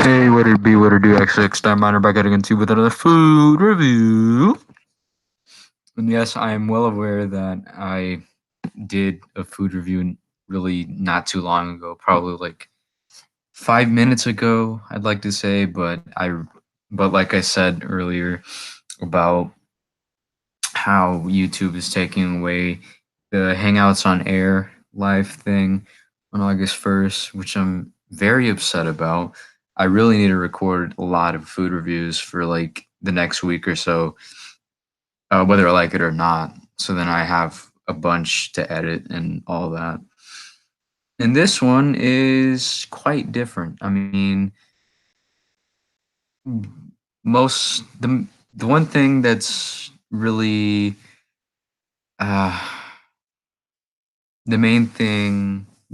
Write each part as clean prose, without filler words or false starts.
Hey, what it be, what it do, XX time miner back at again too with another food review. And yes, I am well aware that I did a food review really not too long ago, probably like 5 minutes ago, I'd like to say, but like I said earlier about how YouTube is taking away the Hangouts on Air live thing on August 1st, which I'm very upset about. I really need to record a lot of food reviews for like the next week or so, whether I like it or not. So then I have a bunch to edit and all that. And this one is quite different. I mean, most the one thing that's really uh the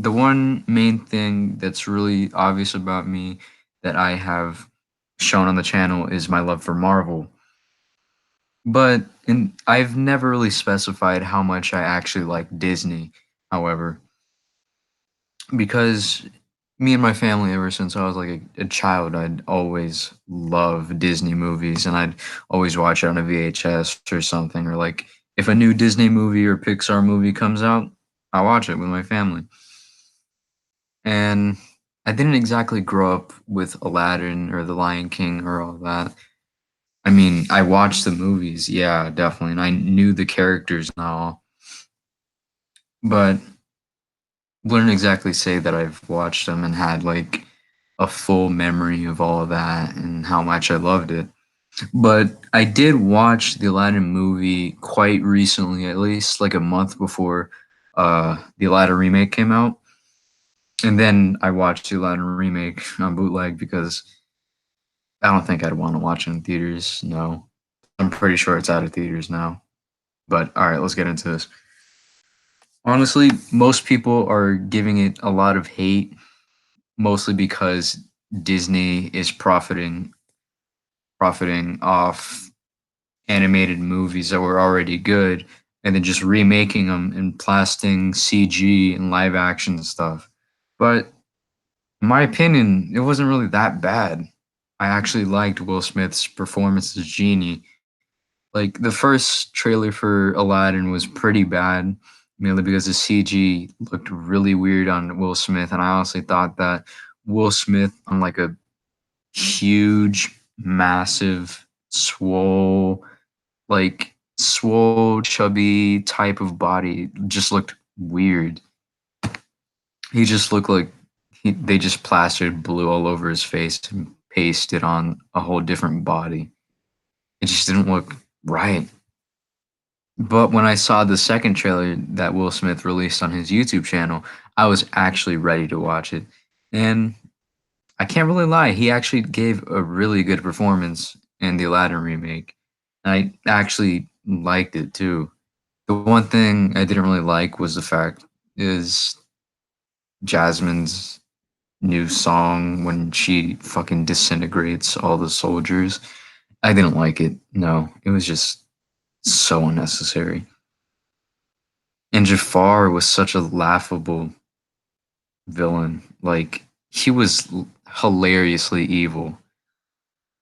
one main thing that's really obvious about me that I have shown on the channel is my love for Marvel. But I've never really specified how much I actually like Disney, however, because me and my family, ever since I was like a child, I'd always love Disney movies and I'd always watch it on a VHS or something. Or like if a new Disney movie or Pixar movie comes out, I watch it with my family. And I didn't exactly grow up with Aladdin or The Lion King or all that. I mean, I watched the movies, yeah, definitely, and I knew the characters and all, but wouldn't exactly say that I've watched them and had like a full memory of all of that and how much I loved it. But I did watch the Aladdin movie quite recently, at least like a month before the Aladdin remake came out. And then I watched the Aladdin remake on bootleg because I don't think I'd want to watch it in theaters. No, I'm pretty sure it's out of theaters now. But all right, let's get into this. Honestly, most people are giving it a lot of hate, mostly because Disney is profiting off animated movies that were already good, and then just remaking them and plasting CG and live action stuff. But in my opinion, it wasn't really that bad. I actually liked Will Smith's performance as Genie. Like the first trailer for Aladdin was pretty bad, mainly because the CG looked really weird on Will Smith, and I honestly thought that Will Smith on like a huge, massive, swole, chubby type of body just looked weird. He just looked like they just plastered blue all over his face and pasted on a whole different body. It just didn't look right. But when I saw the second trailer that Will Smith released on his YouTube channel, I was actually ready to watch it. And I can't really lie, he actually gave a really good performance in the Aladdin remake. I actually liked it too. The one thing I didn't really like was the fact is Jasmine's new song when she fucking disintegrates all the soldiers. I didn't like it. No, it was just so unnecessary. And Jafar was such a laughable villain. Like he was hilariously evil.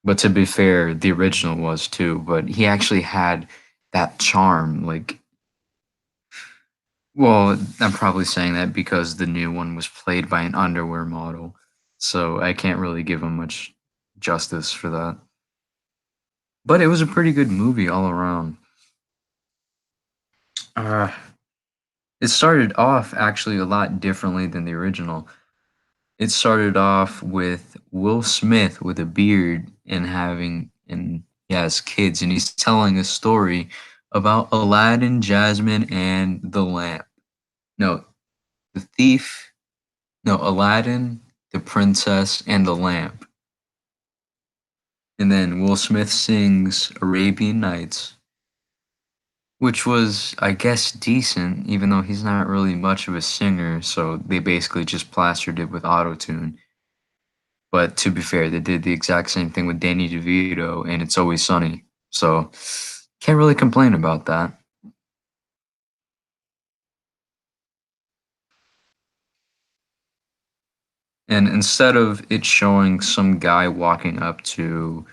But to be fair, the original was too. But he actually had that charm. Like, well, I'm probably saying that because the new one was played by an underwear model, so I can't really give him much justice for that. But it was a pretty good movie all around. Uh, it started off actually a lot differently than the original. It started off with Will Smith with a beard and he has kids and he's telling a story about Aladdin, Jasmine, and the lamp. No, the thief. No, Aladdin, the princess, and the lamp. And then Will Smith sings Arabian Nights, which was, I guess, decent, even though he's not really much of a singer, so they basically just plastered it with autotune. But to be fair, they did the exact same thing with Danny DeVito and It's Always Sunny. So can't really complain about that. And instead of it showing some guy walking up to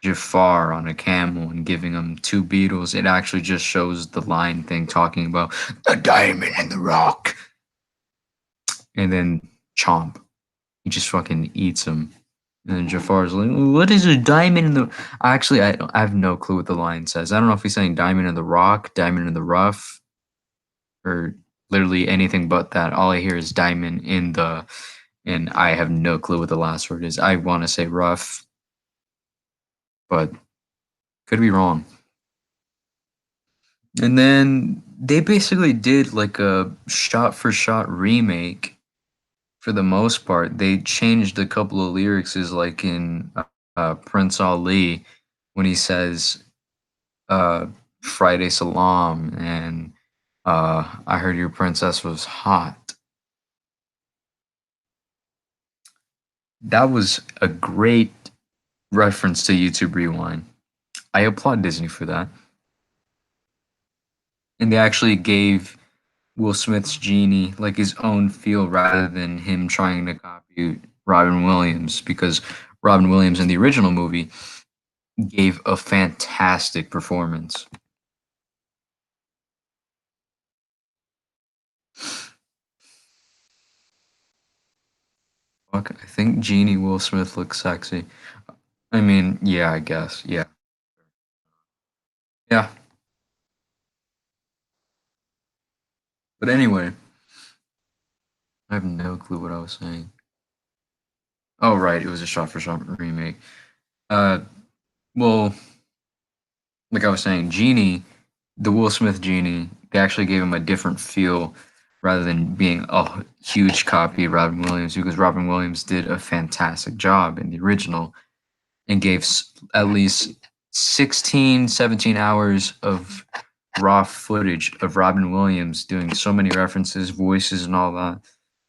Jafar on a camel and giving him two beetles, it actually just shows the lion thing talking about the diamond in the rock. And then chomp. He just fucking eats him. And then Jafar's like, "What is a diamond in the?" Actually, I have no clue what the lion says. I don't know if he's saying diamond in the rock, diamond in the rough, or literally anything but that. All I hear is diamond in the, and I have no clue what the last word is. I want to say rough, but could be wrong. And then they basically did like a shot for shot remake for the most part. They changed a couple of lyrics, is like in Prince Ali when he says uh, Friday Salam and I heard your princess was hot. That was a great reference to YouTube Rewind. I applaud Disney for that. And they actually gave Will Smith's Genie like his own feel rather than him trying to copy Robin Williams, because Robin Williams in the original movie gave a fantastic performance. Fuck, I think Genie Will Smith looks sexy. I mean, yeah, I guess. Yeah. Yeah. But anyway, I have no clue what I was saying. Oh, right. It was a shot for shot remake. Uh, well, like I was saying, Genie, the Will Smith Genie, they actually gave him a different feel rather than being a huge copy of Robin Williams, because Robin Williams did a fantastic job in the original and gave at least 16, 17 hours of raw footage of Robin Williams doing so many references, voices, and all that.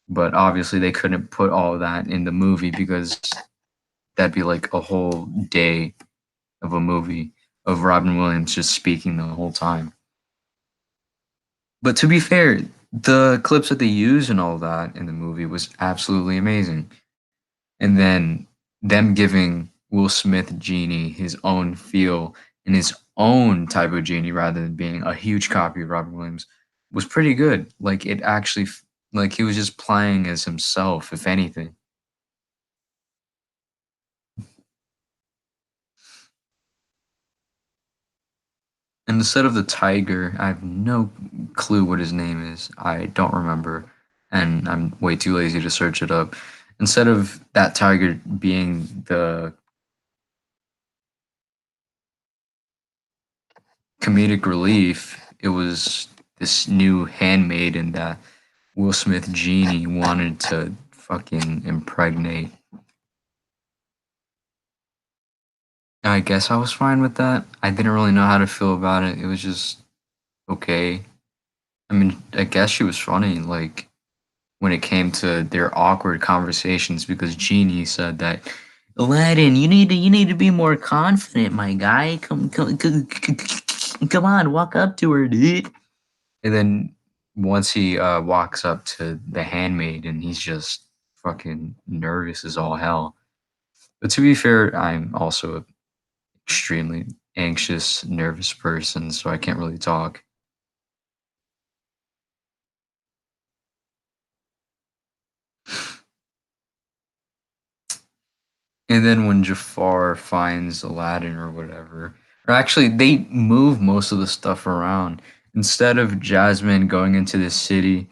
But obviously, they couldn't put all of that in the movie because that'd be like a whole day of a movie of Robin Williams just speaking the whole time. But to be fair, the clips that they use and all that in the movie was absolutely amazing. And then them giving Will Smith Genie his own feel and his own type of Genie rather than being a huge copy of Robin Williams was pretty good. Like it actually, like he was just playing as himself, if anything. And instead of the tiger, I have no clue what his name is. I don't remember, and I'm way too lazy to search it up. Instead of that tiger being the comedic relief, it was this new handmaiden that Will Smith Genie wanted to fucking impregnate. I guess I was fine with that. I didn't really know how to feel about it. It was just okay. I mean, I guess she was funny. Like, when it came to their awkward conversations, because Genie said that Aladdin, you need to be more confident, my guy. Come on, walk up to her, dude. And then once he walks up to the handmaid, and he's just fucking nervous as all hell. But to be fair, I'm also an extremely anxious, nervous person, so I can't really talk. And then when Jafar finds Aladdin or whatever, or actually they move most of the stuff around. Instead of Jasmine going into the city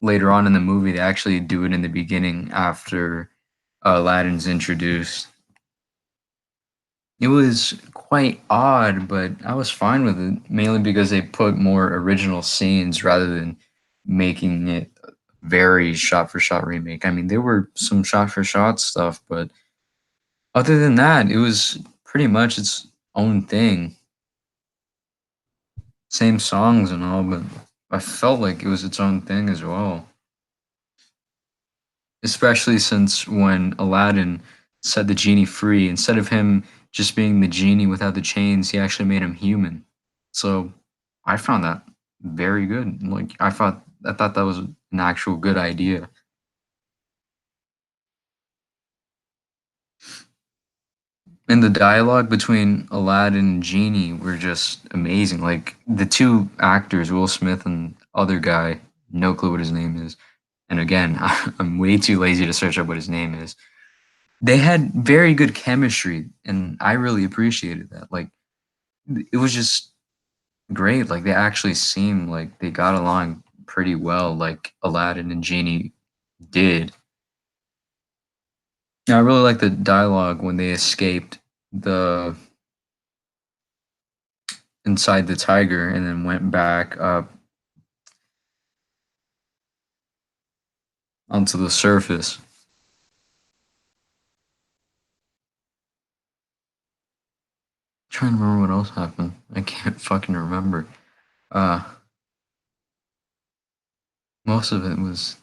later on in the movie, they actually do it in the beginning after Aladdin's introduced. It was quite odd, but I was fine with it, mainly because they put more original scenes rather than making it very shot for shot remake. I mean, there were some shot for shot stuff, but other than that, it was pretty much its own thing. Same songs and all, but I felt like it was its own thing as well. Especially since when Aladdin set the genie free, instead of him just being the genie without the chains, he actually made him human. So I found that very good. Like I thought that was an actual good idea. And the dialogue between Aladdin and Genie were just amazing. Like the two actors, Will Smith and other guy, no clue what his name is. And again, I'm way too lazy to search up what his name is. They had very good chemistry, and I really appreciated that. Like it was just great. Like they actually seemed like they got along pretty well, like Aladdin and Genie did. Yeah, I really like the dialogue when they escaped the inside the tiger and then went back up onto the surface. Trying to remember what else happened. I can't fucking remember. Uh, most of it was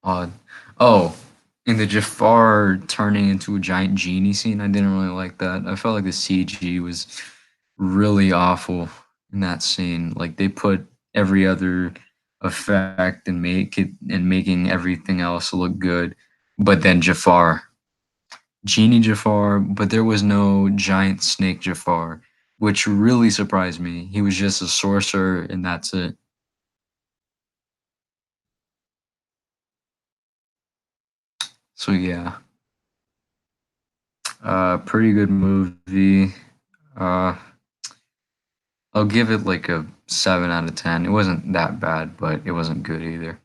odd. Oh, in the Jafar turning into a giant genie scene, I didn't really like that. I felt like the CG was really awful in that scene. Like they put every other effect and make it and making everything else look good, but then Genie Jafar, but there was no giant snake Jafar, which really surprised me. He was just a sorcerer, and that's it. So yeah, pretty good movie. Uh, I'll give it like a 7 out of 10. It wasn't that bad, but it wasn't good either.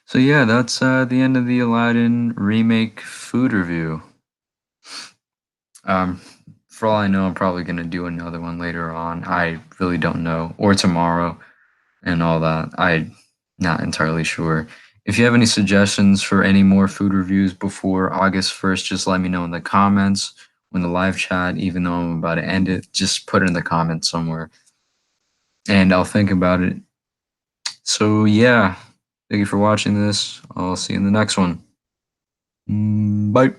So yeah, that's the end of the Aladdin remake food review. Um, for all I know, I'm probably gonna do another one later on. I really don't know, or tomorrow and all that. I'm not entirely sure. If you have any suggestions for any more food reviews before August 1st, just let me know in the comments when the live chat, even though I'm about to end it, just put it in the comments somewhere and I'll think about it. So, yeah, thank you for watching this. I'll see you in the next one. Bye.